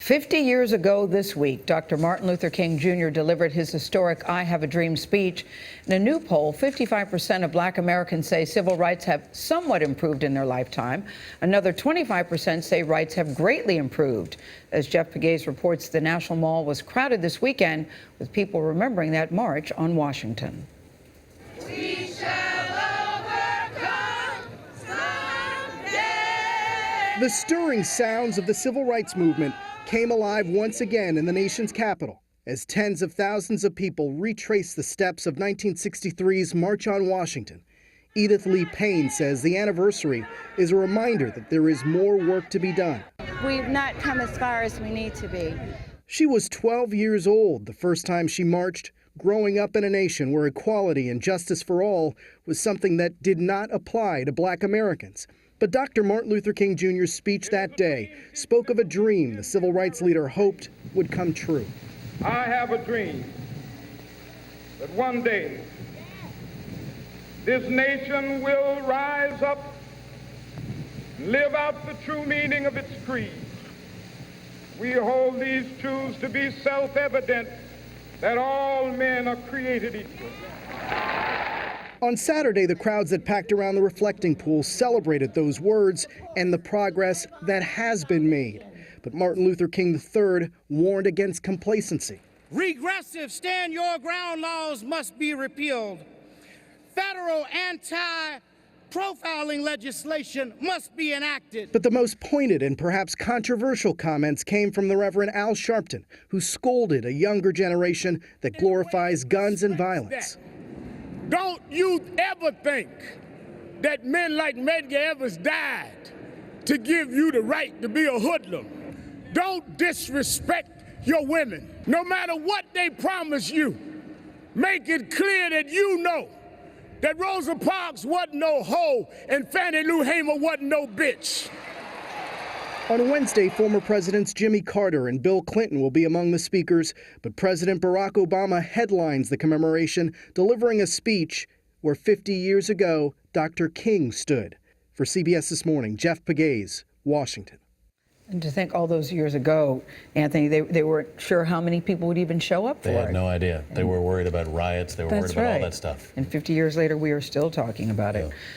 50 years ago this week, Dr. Martin Luther King Jr. delivered his historic I Have a Dream speech. In a new poll, 55% of Black Americans say civil rights have somewhat improved in their lifetime. Another 25% say rights have greatly improved. As Jeff Pegues reports, the National Mall was crowded this weekend with people remembering that march on Washington. We shall overcome someday. The stirring sounds of the civil rights movement came alive once again in the nation's capital as tens of thousands of people retraced the steps of 1963's March on Washington. Edith Lee Payne says the anniversary is a reminder that there is more work to be done. We've not come as far as we need to be. She was 12 years old the first time she marched, growing up in a nation where equality and justice for all was something that did not apply to Black Americans. But Dr. Martin Luther King Jr.'s speech that day spoke of a dream the civil rights leader hoped would come true. I have a dream that one day this nation will rise up and live out the true meaning of its creed. We hold these truths to be self-evident, that all men are created equal. On Saturday, the crowds that packed around the reflecting pool celebrated those words and the progress that has been made. But Martin Luther King III warned against complacency. Regressive stand your ground laws must be repealed. Federal anti-profiling legislation must be enacted. But the most pointed and perhaps controversial comments came from the Reverend Al Sharpton, who scolded a younger generation that glorifies guns and violence. Don't you ever think that men like Medgar Evers died to give you the right to be a hoodlum. Don't disrespect your women. No matter what they promise you, make it clear that you know that Rosa Parks wasn't no hoe and Fannie Lou Hamer wasn't no bitch. On Wednesday, former Presidents Jimmy Carter and Bill Clinton will be among the speakers, but President Barack Obama headlines the commemoration, delivering a speech where 50 years ago, Dr. King stood. For CBS This Morning, Jeff Pegues, Washington. And to think all those years ago, Anthony, they weren't sure how many people would even show up for it. They had no idea. They were worried about riots. They were worried about all that stuff. And 50 years later, we are still talking about it.